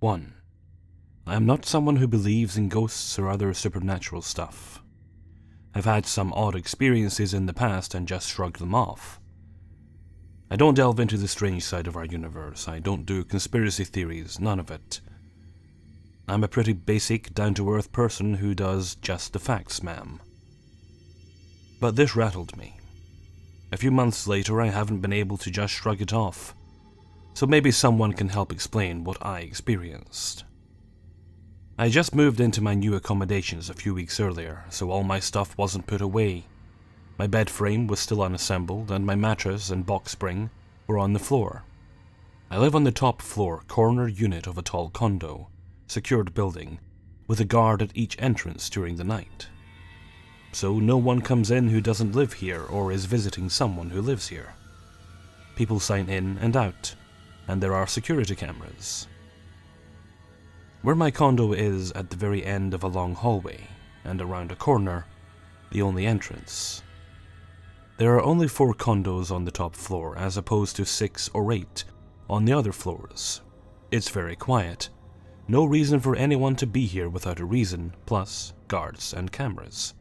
1. I am not someone who believes in ghosts or other supernatural stuff. I've had some odd experiences in the past and just shrugged them off. I don't delve into the strange side of our universe. I don't do conspiracy theories, none of it. I'm a pretty basic, down-to-earth person who does just the facts, ma'am. But this rattled me. A few months later, I haven't been able to just shrug it off. So maybe someone can help explain what I experienced. I just moved into my new accommodations a few weeks earlier, so all my stuff wasn't put away. My bed frame was still unassembled, and my mattress and box spring were on the floor. I live on the top floor, corner unit of a tall condo, secured building, with a guard at each entrance during the night. So no one comes in who doesn't live here or is visiting someone who lives here. People sign in and out, and there are security cameras. Where my condo is at the very end of a long hallway, and around a corner, the only entrance. There are only 4 condos on the top floor as opposed to 6 or 8 on the other floors. It's very quiet. No reason for anyone to be here without a reason, plus guards and cameras.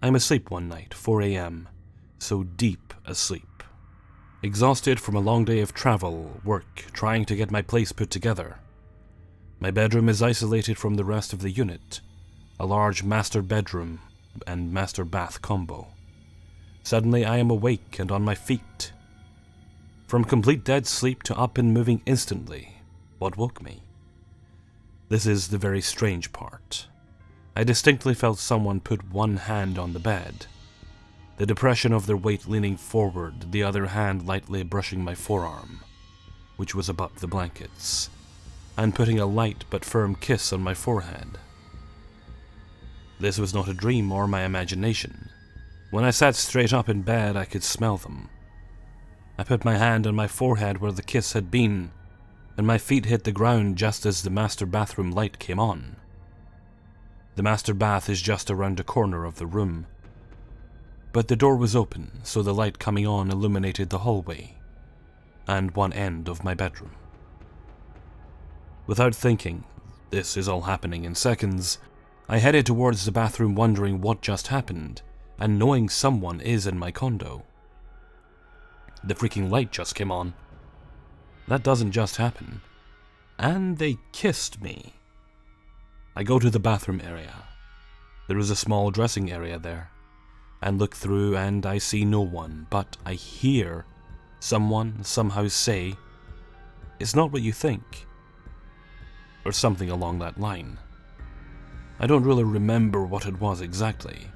I'm asleep one night, 4 a.m., so deep asleep. Exhausted from a long day of travel, work, trying to get my place put together. My bedroom is isolated from the rest of the unit, a large master bedroom and master bath combo. Suddenly I am awake and on my feet. From complete dead sleep to up and moving instantly, what woke me? This is the very strange part. I distinctly felt someone put one hand on the bed, the depression of their weight leaning forward, the other hand lightly brushing my forearm, which was above the blankets, and putting a light but firm kiss on my forehead. This was not a dream or my imagination. When I sat straight up in bed, I could smell them. I put my hand on my forehead where the kiss had been, and my feet hit the ground just as the master bathroom light came on. The master bath is just around the corner of the room, but the door was open, so the light coming on illuminated the hallway and one end of my bedroom. Without thinking, this is all happening in seconds, I headed towards the bathroom wondering what just happened and knowing someone is in my condo. The freaking light just came on. That doesn't just happen. And they kissed me. I go to the bathroom area. There is a small dressing area there, and look through and I see no one, but I hear someone somehow say, "It's not what you think," or something along that line. I don't really remember what it was exactly,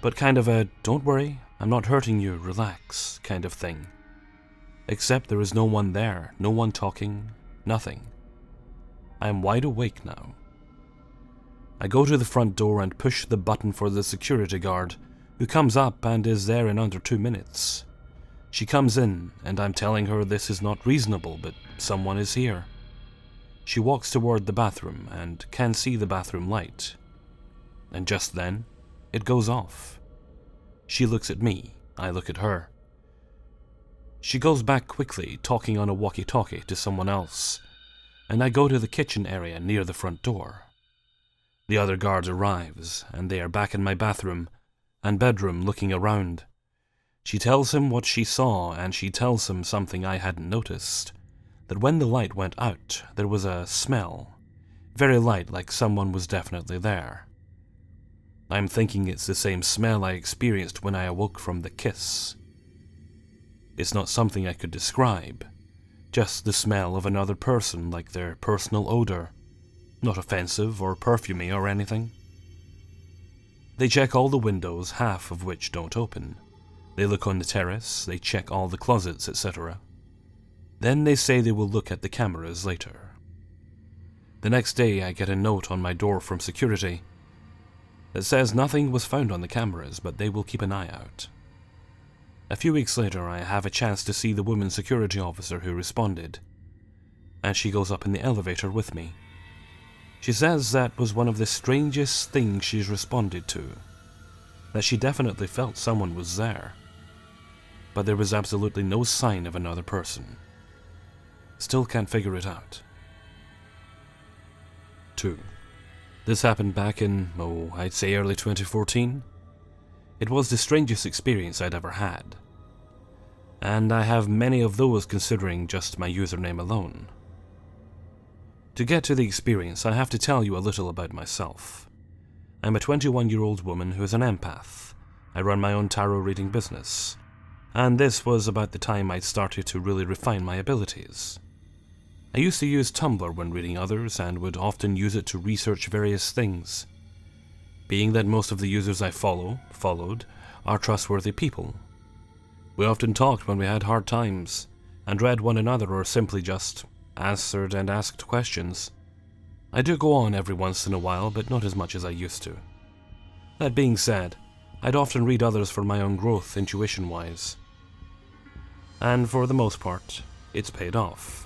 but kind of a "don't worry, I'm not hurting you, relax" kind of thing. Except there is no one there, no one talking, nothing. I am wide awake now. I go to the front door and push the button for the security guard, who comes up and is there in under 2 minutes. She comes in, and I'm telling her this is not reasonable, but someone is here. She walks toward the bathroom and can see the bathroom light. And just then, it goes off. She looks at me, I look at her. She goes back quickly, talking on a walkie-talkie to someone else, and I go to the kitchen area near the front door. The other guard arrives, and they are back in my bathroom and bedroom looking around. She tells him what she saw, and she tells him something I hadn't noticed, that when the light went out, there was a smell, very light, like someone was definitely there. I'm thinking it's the same smell I experienced when I awoke from the kiss. It's not something I could describe, just the smell of another person, like their personal odor. Not offensive or perfumey or anything. They check all the windows, half of which don't open. They look on the terrace, they check all the closets, etc. Then they say they will look at the cameras later. The next day I get a note on my door from security that says nothing was found on the cameras, but they will keep an eye out. A few weeks later I have a chance to see the woman security officer who responded, and she goes up in the elevator with me. She says that was one of the strangest things she's responded to, that she definitely felt someone was there, but there was absolutely no sign of another person. Still can't figure it out. too. This happened back in, I'd say early 2014. It was the strangest experience I'd ever had. And I have many of those considering just my username alone. To get to the experience, I have to tell you a little about myself. I'm a 21-year-old woman who is an empath. I run my own tarot reading business. And this was about the time I'd started to really refine my abilities. I used to use Tumblr when reading others and would often use it to research various things. Being that most of the users I followed, are trustworthy people. We often talked when we had hard times, and read one another or simply just answered and asked questions. I do go on every once in a while, but not as much as I used to. That being said, I'd often read others for my own growth, intuition-wise. And for the most part, it's paid off.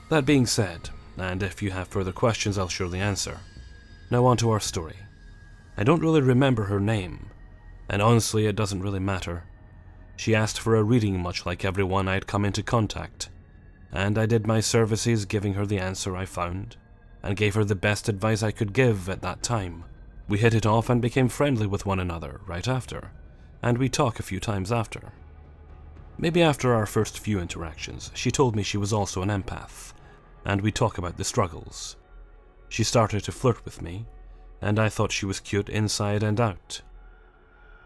That being said, and if you have further questions I'll surely answer. Now on to our story. I don't really remember her name, and honestly it doesn't really matter. She asked for a reading much like everyone I'd come into contact, and I did my services giving her the answer I found, and gave her the best advice I could give at that time. We hit it off and became friendly with one another right after, and we talked a few times after. Maybe after our first few interactions, she told me she was also an empath, and we talked about the struggles. She started to flirt with me, and I thought she was cute inside and out.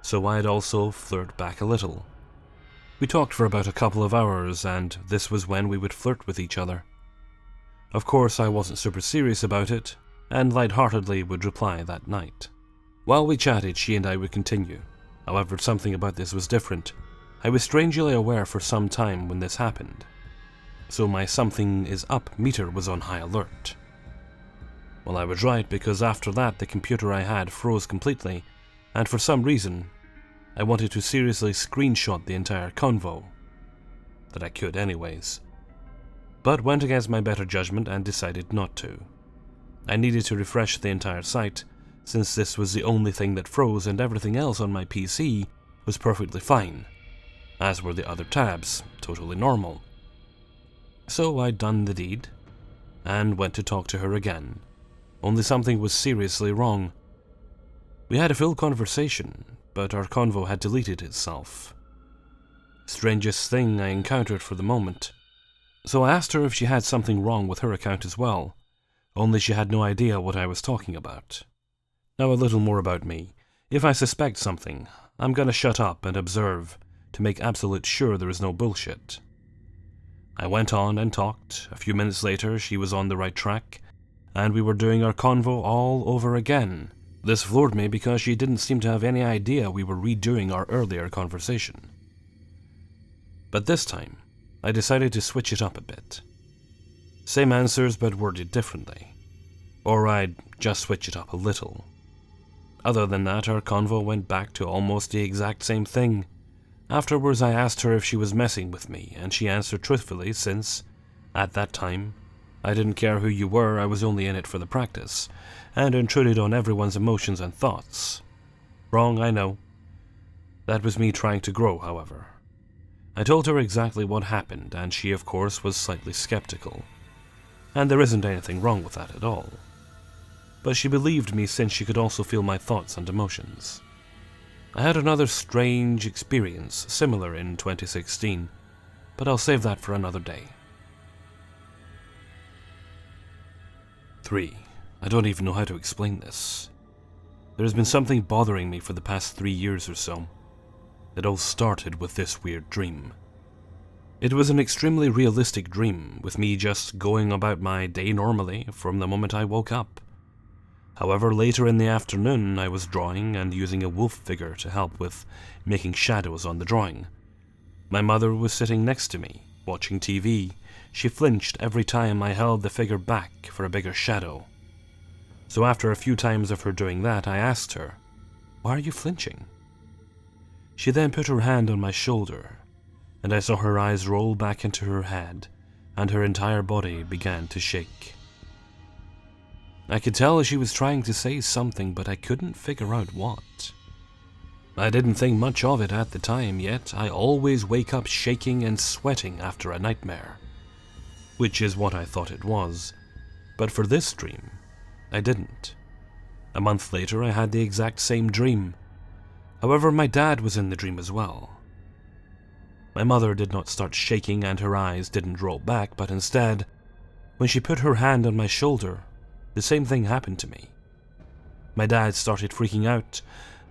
So I'd also flirt back a little. We talked for about a couple of hours, and this was when we would flirt with each other. Of course, I wasn't super serious about it, and lightheartedly would reply that night. While we chatted, she and I would continue. However, something about this was different. I was strangely aware for some time when this happened, so my something is up meter was on high alert. Well, I was right, because after that the computer I had froze completely, and for some reason, I wanted to seriously screenshot the entire convo. That I could anyways. But went against my better judgment and decided not to. I needed to refresh the entire site, since this was the only thing that froze and everything else on my PC was perfectly fine, as were the other tabs, totally normal. So I'd done the deed, and went to talk to her again, only something was seriously wrong. We had a full conversation, but our convo had deleted itself. Strangest thing I encountered for the moment. So I asked her if she had something wrong with her account as well, only she had no idea what I was talking about. Now a little more about me. If I suspect something, I'm gonna shut up and observe, to make absolute sure there is no bullshit. I went on and talked. A few minutes later, she was on the right track, and we were doing our convo all over again. This floored me because she didn't seem to have any idea we were redoing our earlier conversation. But this time, I decided to switch it up a bit. Same answers but worded differently. Or I'd just switch it up a little. Other than that, our convo went back to almost the exact same thing. Afterwards I asked her if she was messing with me, and she answered truthfully since, at that time, I didn't care who you were, I was only in it for the practice, and intruded on everyone's emotions and thoughts. Wrong, I know. That was me trying to grow, however. I told her exactly what happened, and she of course was slightly skeptical. And there isn't anything wrong with that at all. But she believed me since she could also feel my thoughts and emotions. I had another strange experience similar in 2016, but I'll save that for another day. 3. I don't even know how to explain this. There has been something bothering me for the past 3 years or so. It all started with this weird dream. It was an extremely realistic dream, with me just going about my day normally from the moment I woke up. However, later in the afternoon I was drawing and using a wolf figure to help with making shadows on the drawing. My mother was sitting next to me, watching TV. She flinched every time I held the figure back for a bigger shadow. So after a few times of her doing that, I asked her, "Why are you flinching?" She then put her hand on my shoulder, and I saw her eyes roll back into her head, and her entire body began to shake. I could tell she was trying to say something, but I couldn't figure out what. I didn't think much of it at the time, yet I always wake up shaking and sweating after a nightmare. Which is what I thought it was, but for this dream, I didn't. A month later, I had the exact same dream. However, my dad was in the dream as well. My mother did not start shaking and her eyes didn't roll back, but instead, when she put her hand on my shoulder, the same thing happened to me. My dad started freaking out,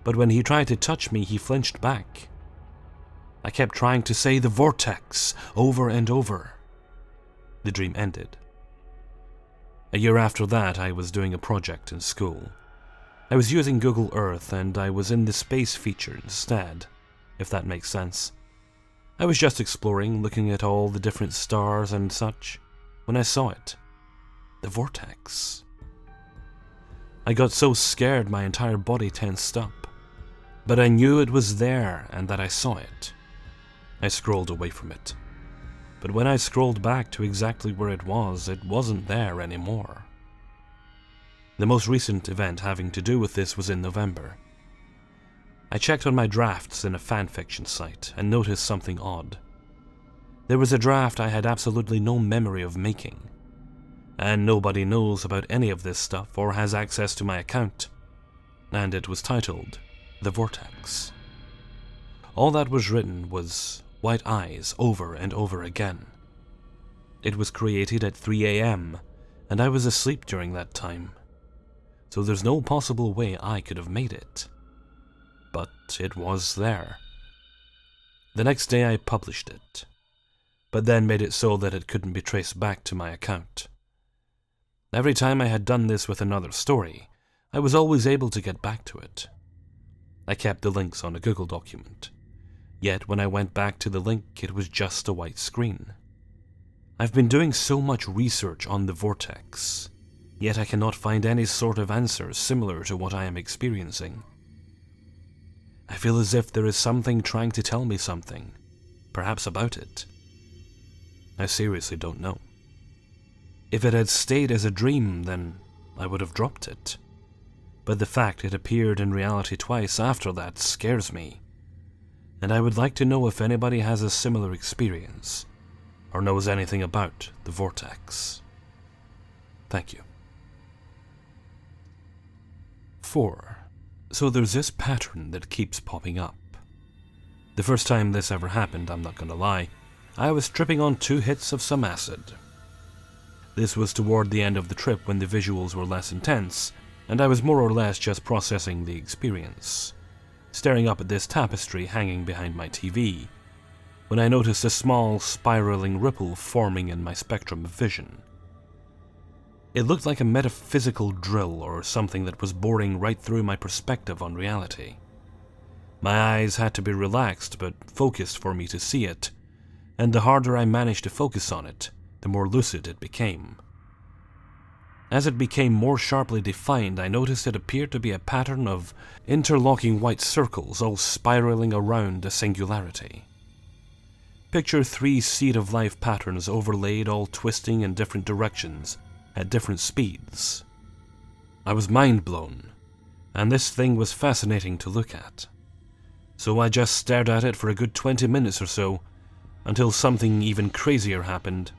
but when he tried to touch me, he flinched back. I kept trying to say the vortex over and over. The dream ended. A year after that, I was doing a project in school. I was using Google Earth and I was in the space feature instead, if that makes sense. I was just exploring, looking at all the different stars and such, when I saw it. The vortex. I got so scared my entire body tensed up, but I knew it was there and that I saw it. I scrolled away from it, but when I scrolled back to exactly where it wasn't there anymore. The most recent event having to do with this was in November. I checked on my drafts in a fanfiction site and noticed something odd. There was a draft I had absolutely no memory of making, and nobody knows about any of this stuff or has access to my account, and it was titled The Vortex. All that was written was white eyes over and over again. It was created at 3 a.m., and I was asleep during that time, so there's no possible way I could have made it. But it was there. The next day I published it, but then made it so that it couldn't be traced back to my account. Every time I had done this with another story, I was always able to get back to it. I kept the links on a Google document, yet when I went back to the link it was just a white screen. I've been doing so much research on the vortex, yet I cannot find any sort of answers similar to what I am experiencing. I feel as if there is something trying to tell me something, perhaps about it. I seriously don't know. If it had stayed as a dream, then I would have dropped it. But the fact it appeared in reality twice after that scares me, and I would like to know if anybody has a similar experience, or knows anything about the vortex. Thank you. 4. So there's this pattern that keeps popping up. The first time this ever happened, I'm not gonna lie, I was tripping on 2 hits of some acid. This was toward the end of the trip when the visuals were less intense, and I was more or less just processing the experience, staring up at this tapestry hanging behind my TV, when I noticed a small, spiraling ripple forming in my spectrum of vision. It looked like a metaphysical drill or something that was boring right through my perspective on reality. My eyes had to be relaxed but focused for me to see it, and the harder I managed to focus on it, the more lucid it became. As it became more sharply defined, I noticed it appeared to be a pattern of interlocking white circles all spiraling around a singularity. Picture 3 seed-of-life patterns overlaid, all twisting in different directions at different speeds. I was mind-blown, and this thing was fascinating to look at. So I just stared at it for a good 20 minutes or so, until something even crazier happened.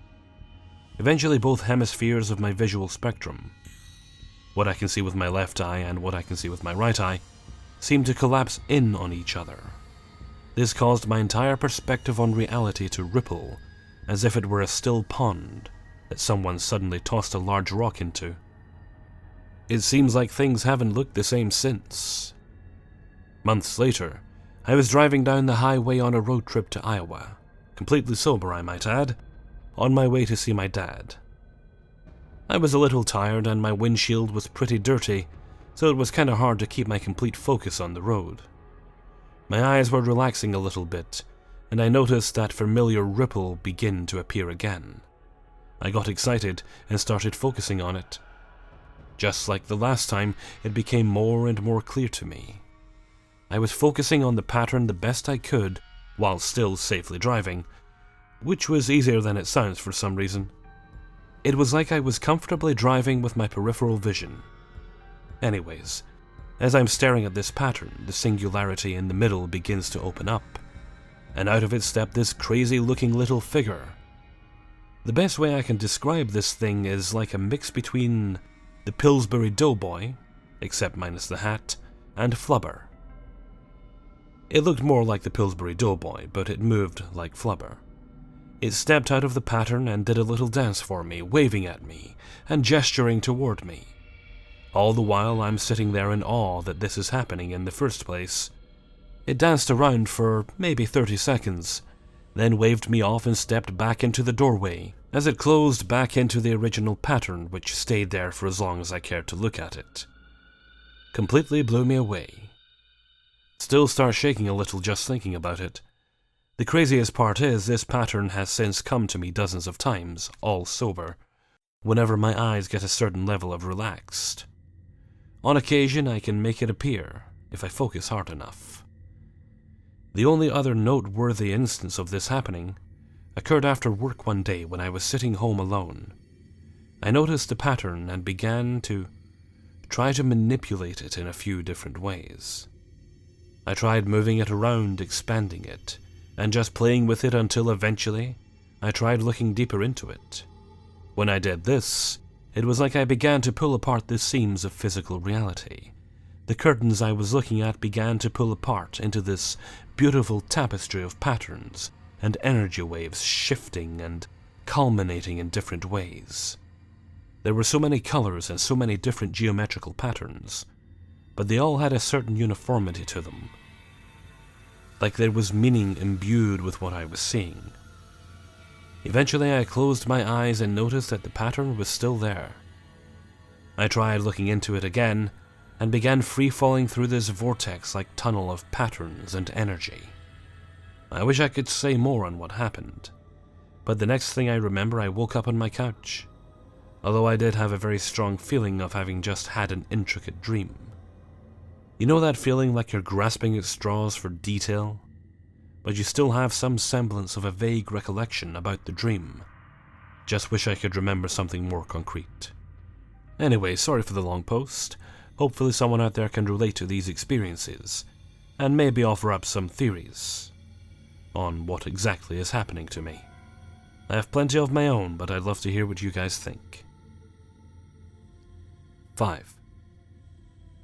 Eventually both hemispheres of my visual spectrum, what I can see with my left eye and what I can see with my right eye, seemed to collapse in on each other. This caused my entire perspective on reality to ripple, as if it were a still pond that someone suddenly tossed a large rock into. It seems like things haven't looked the same since. Months later, I was driving down the highway on a road trip to Iowa, completely sober I might add, on my way to see my dad. I was a little tired and my windshield was pretty dirty, so it was kinda hard to keep my complete focus on the road. My eyes were relaxing a little bit, and I noticed that familiar ripple begin to appear again. I got excited and started focusing on it. Just like the last time, it became more and more clear to me. I was focusing on the pattern the best I could while still safely driving, which was easier than it sounds for some reason. It was like I was comfortably driving with my peripheral vision. Anyways, as I'm staring at this pattern, the singularity in the middle begins to open up, and out of it stepped this crazy-looking little figure. The best way I can describe this thing is like a mix between the Pillsbury Doughboy, except minus the hat, and Flubber. It looked more like the Pillsbury Doughboy, but it moved like Flubber. It stepped out of the pattern and did a little dance for me, waving at me and gesturing toward me. All the while I'm sitting there in awe that this is happening in the first place. It danced around for maybe 30 seconds, then waved me off and stepped back into the doorway as it closed back into the original pattern, which stayed there for as long as I cared to look at it. Completely blew me away. Still start shaking a little just thinking about it. The craziest part is this pattern has since come to me dozens of times, all sober, whenever my eyes get a certain level of relaxed. On occasion I can make it appear, if I focus hard enough. The only other noteworthy instance of this happening occurred after work one day when I was sitting home alone. I noticed the pattern and began to try to manipulate it in a few different ways. I tried moving it around, expanding it, and just playing with it until eventually I tried looking deeper into it. When I did this, it was like I began to pull apart the seams of physical reality. The curtains I was looking at began to pull apart into this beautiful tapestry of patterns and energy waves shifting and culminating in different ways. There were so many colors and so many different geometrical patterns, but they all had a certain uniformity to them. Like there was meaning imbued with what I was seeing. Eventually I closed my eyes and noticed that the pattern was still there. I tried looking into it again and began free-falling through this vortex-like tunnel of patterns and energy. I wish I could say more on what happened, but the next thing I remember I woke up on my couch, although I did have a very strong feeling of having just had an intricate dream. You know that feeling like you're grasping at straws for detail, but you still have some semblance of a vague recollection about the dream. Just wish I could remember something more concrete. Anyway, sorry for the long post. Hopefully someone out there can relate to these experiences, and maybe offer up some theories on what exactly is happening to me. I have plenty of my own, but I'd love to hear what you guys think. 5.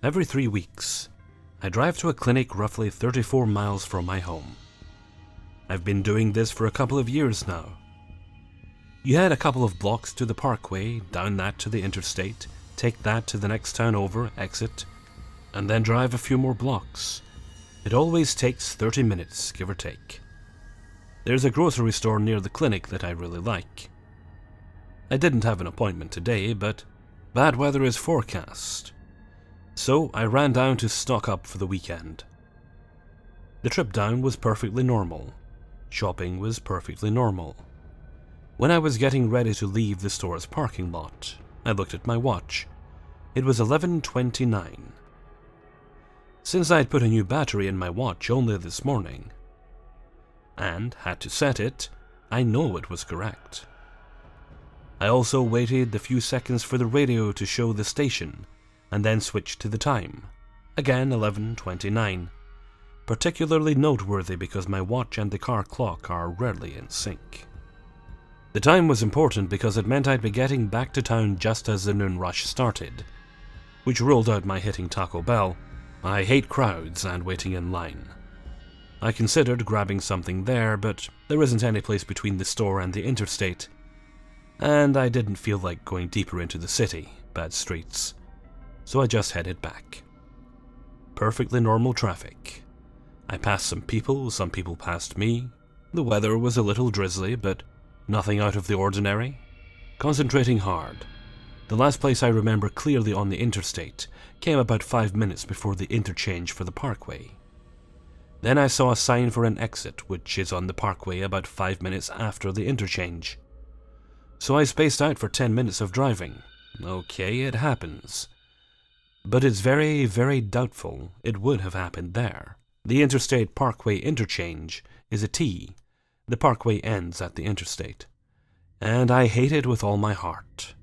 Every 3 weeks, I drive to a clinic roughly 34 miles from my home. I've been doing this for a couple of years now. You head a couple of blocks to the parkway, down that to the interstate, take that to the next town over, exit, and then drive a few more blocks. It always takes 30 minutes, give or take. There's a grocery store near the clinic that I really like. I didn't have an appointment today, but bad weather is forecast, so I ran down to stock up for the weekend. The trip down was perfectly normal. Shopping was perfectly normal. When I was getting ready to leave the store's parking lot, I looked at my watch. It was 11:29. Since I'd put a new battery in my watch only this morning, and had to set it, I know it was correct. I also waited a few seconds for the radio to show the station, and then switched to the time. Again 11:29. Particularly noteworthy because my watch and the car clock are rarely in sync. The time was important because it meant I'd be getting back to town just as the noon rush started, which ruled out my hitting Taco Bell. I hate crowds and waiting in line. I considered grabbing something there, but there isn't any place between the store and the interstate, and I didn't feel like going deeper into the city, bad streets, so I just headed back. Perfectly normal traffic. I passed some people passed me. The weather was a little drizzly, but nothing out of the ordinary. Concentrating hard. The last place I remember clearly on the interstate came about 5 minutes before the interchange for the parkway. Then I saw a sign for an exit, which is on the parkway about 5 minutes after the interchange. So I spaced out for 10 minutes of driving. Okay, it happens. But it's very, very doubtful it would have happened there. The Interstate Parkway interchange is a T. The parkway ends at the interstate. And I hate it with all my heart.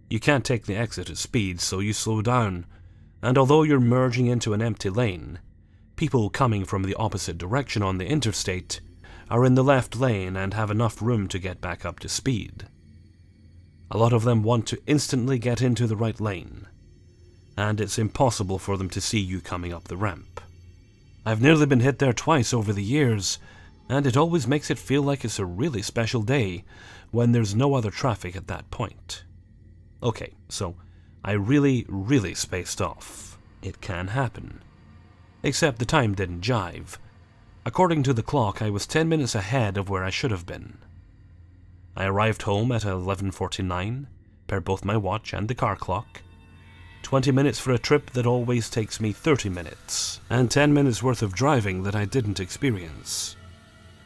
You can't take the exit at speed, so you slow down, and although you're merging into an empty lane, people coming from the opposite direction on the interstate are in the left lane and have enough room to get back up to speed. A lot of them want to instantly get into the right lane, and it's impossible for them to see you coming up the ramp. I've nearly been hit there twice over the years, and it always makes it feel like it's a really special day when there's no other traffic at that point. Okay, so I really spaced off. It can happen. Except the time didn't jive. According to the clock, I was 10 minutes ahead of where I should have been. I arrived home at 11:49, per both my watch and the car clock. 20 minutes for a trip that always takes me 30 minutes, and 10 minutes worth of driving that I didn't experience.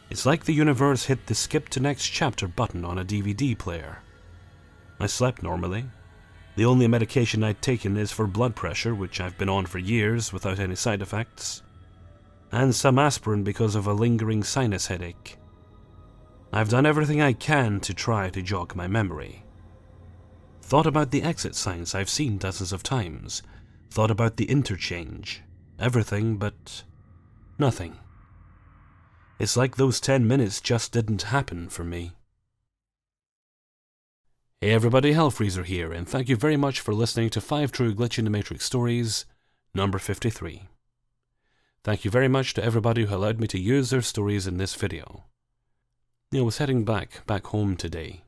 It's like the universe hit the skip to next chapter button on a DVD player. I slept normally. The only medication I'd taken is for blood pressure, which I've been on for years without any side effects, and some aspirin because of a lingering sinus headache. I've done everything I can to try to jog my memory. Thought about the exit signs I've seen dozens of times. Thought about the interchange. Everything but nothing. It's like those 10 minutes just didn't happen for me. Hey everybody, Hellfreezer here, and thank you very much for listening to 5 True Glitch in the Matrix Stories, number 53. Thank you very much to everybody who allowed me to use their stories in this video. I was heading back home today,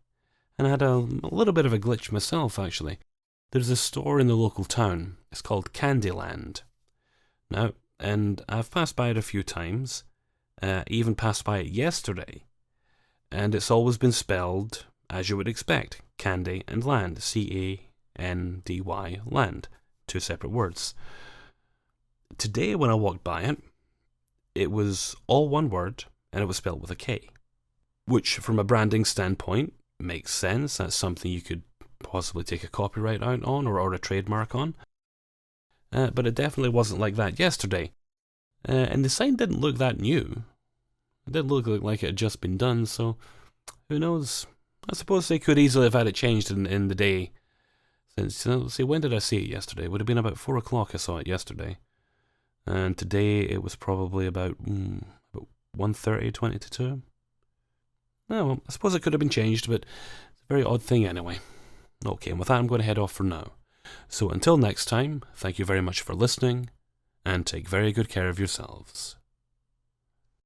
and I had a little bit of a glitch myself, actually. There's a store in the local town. It's called Candyland. Now, and I've passed by it a few times, even passed by it yesterday, and it's always been spelled as you would expect, Candy and Land, C-A-N-D-Y, land, 2 separate words. Today when I walked by it, it was all one word, and it was spelled with a K, which from a branding standpoint makes sense. That's something you could possibly take a copyright out on or a trademark on. But it definitely wasn't like that yesterday. And the sign didn't look that new. It didn't look like it had just been done, so who knows? I suppose they could easily have had it changed in the day. Since, let's see, when did I see it yesterday? It would have been about 4 o'clock I saw it yesterday. And today it was probably about 1:30, 20 to 2. Oh, well, I suppose it could have been changed, but it's a very odd thing anyway. Okay, and with that I'm going to head off for now. So until next time, thank you very much for listening, and take very good care of yourselves.